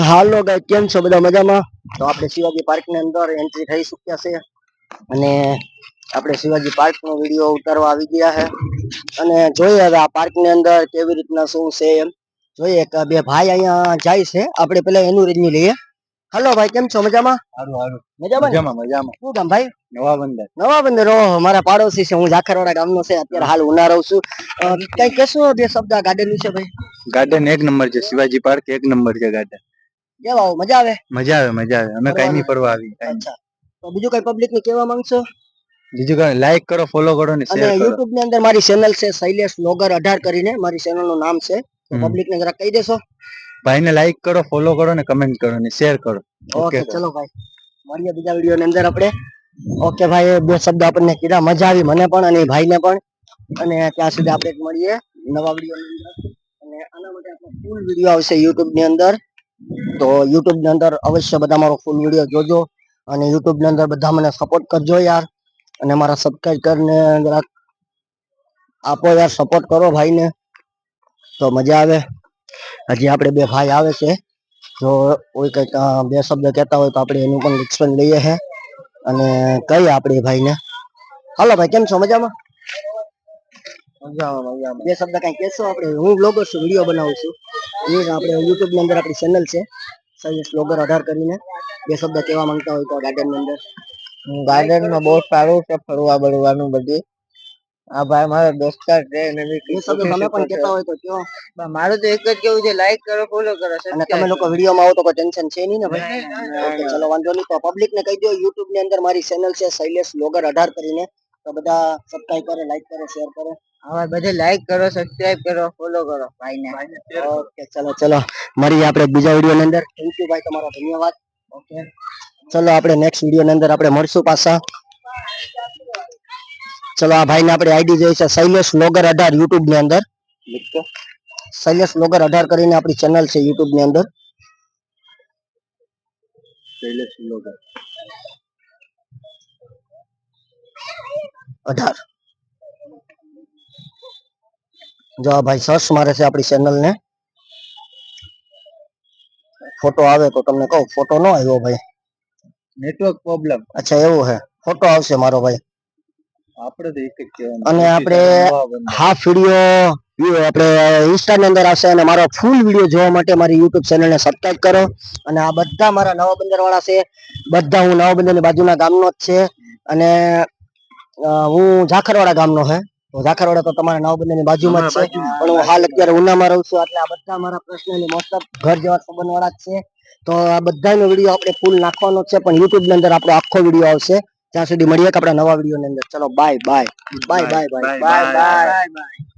હાલો ગાય કેમ છો બધા મજામાં? તો આપણે શિવાજી પાર્ક ની અંદર એન્ટ્રી થઈ ચૂક્યા છે અને આપણે શિવાજી પાર્ક નો વિડીયો ઉતારવા આવી ગયા છે અને જોઈએ હવે આ પાર્ક ની અંદર કેવી રીતના શું છે એમ જોઈએ. બે ભાઈ અહીંયા જાય છે, આપણે પેલા એનું રીત લઈએ. હાલો ભાઈ કેમ છો મજામાં? સારું સારું મજામાં મજામાં. શું કામ ભાઈ? નવા બંદર. નવા બંદર. ઓહો, મારા પાડોશી છે, હું ઝાખરવાડા ગામનો છે, અત્યારે હાલ ઉના રહું છું. કઈ કેશો બે શબ્દ ગાર્ડન વિશે ભાઈ? ગાર્ડન એક નંબર છે, શિવાજી પાર્ક એક નંબર છે ગાર્ડન. કેવા આવો મજા આવે? મજા આવે મજા આવે, અમે કઈ નહીં પરવા આવી. અચ્છા, તો બીજું કઈ પબ્લિક ને કેવા માંગશો? બીજું કઈ લાઈક કરો, ફોલો કરો ને શેર અને કરો. YouTube ની અંદર મારી ચેનલ છે શૈલેષ વ્લોગર 18 કરીને, મારી ચેનલ નું નામ છે, તો પબ્લિક ને જરા કહી દેશો. ભાઈને લાઈક કરો, ફોલો કરો ને કમેન્ટ કરો ને શેર કરો. ઓકે ચલો ભાઈ, મળીએ બીજા વિડીયો ની અંદર આપણે. ઓકે ભાઈ, બે શબ્દ આપણને કીધા, મજા આવી મને પણ અને ભાઈને પણ. અને ત્યાં સુધી આપણે મળીએ નવા વિડીયો ની અંદર. અને આના માટે આપણો ફૂલ વિડીયો આવશે YouTube ની અંદર, તો YouTube ની અંદર અવશ્ય બધા મારો ફૂલ વિડીયો જોજો અને YouTube ની અંદર બધા મને સપોર્ટ કરજો યાર. અને મારા સબસ્ક્રાઇબર ને જરાક આપો યાર, સપોર્ટ કરો ભાઈને તો મજા આવે. હજી આપણે બે ભાઈ આવે છે, જો કોઈ કઈક બે શબ્દ કહેતા હોય તો આપણે એનું પણ રિએક્શન લઈએ છે અને કહીએ આપણે ભાઈને. હાલો ભાઈ કેમ છો મજામાં? બે શબ્દ કઈ કહેશો? આપણે હું બ્લોગર છું, વિડીયો બનાવું છું, એ આપણે YouTube ની અંદર આપણી ચેનલ છે શૈલેષ વ્લોગર 18 કરીને. બે શબ્દ કહેવા માંગતા હોય તો ગાર્ડન ની અંદર. ગાર્ડન માં બહુ સારું છે ફરવા બરવાનું બધી. આ ભાઈ મારો દોસ્તાર છે ને બે શબ્દ તમે પણ કહેતા હોય તો કયો. મારું તો એક જ કેવું છે, લાઈક કરો, ફોલો કરો. અને તમે લોકો વિડીયો માં આવો તો કોઈ ટેન્શન છે નહીં ને ભાઈ? ઓકે ચલો વાંધો નહીં. તો પબ્લિક ને કહી દો YouTube ની અંદર મારી ચેનલ છે શૈલેષ વ્લોગર 18 કરીને, તો બધા સબસ્ક્રાઇબ કરે, લાઈક કરે, શેર કરે. હવે બધે લાઈક કરો, સબસ્ક્રાઇબ કરો, ફોલો કરો ભાઈને. ઓકે ચલો ચલો, મળીએ આપણે બીજા વિડીયો ની અંદર. થેન્ક યુ ભાઈ, તમારો ધન્યવાદ. ઓકે ચલો, આપણે નેક્સ્ટ વિડીયો ની અંદર આપણે મળશું પાછા. ચલો, આ ભાઈ ને આપણે આઈડી જોઈ છે શૈલેષ વ્લોગર 18 YouTube ની અંદર. શૈલેષ વ્લોગર 18 કરીને આપણી ચેનલ છે YouTube ની અંદર. શૈલેષ વ્લોગર 18. જો આ ભાઈ સર્ચ મારે છે આપણી ચેનલ ને. ફોટો આવે તો તમને કહું, ફોટો ન આવ્યો ભાઈ, નેટવર્ક પ્રોબ્લેમ. અચ્છા એવું છે, ફોટો આવશે મારો ભાઈ. આપણે તો એક જ કહેવાનું. અને આપણે હાફ વિડીયો આપણે ઇન્સ્ટા ની અંદર આવશે. અને મારો ફૂલ વિડીયો જોવા માટે મારી YouTube ચેનલ ને સબસ્ક્રાઇબ કરો. અને આ બધા મારા નવા બંદર વાળા છે, બધા હું નવા બંદર ની બાજુના ગામનો જ છે. અને હું ઝાખરવાડા ગામનો છે, તો ઝાખરવાડા તો તમારા નવા બંદર ની બાજુમાં જ છે, પણ હું હાલ અત્યારે ઉનામાં રહું છું. એટલે આ બધા મારા પર્સનલી મોસ્ટ ઓફ ઘર જેવા સંબંધ વાળા જ છે. તો આ બધાનો વિડીયો આપણે ફૂલ નાખવાનો છે, પણ YouTube ની અંદર આપણો આખો વિડીયો આવશે. ત્યાં સુધી મળીએ આપણા નવા વિડીયો ની અંદર. ચલો bye bye bye bye bye bye bye.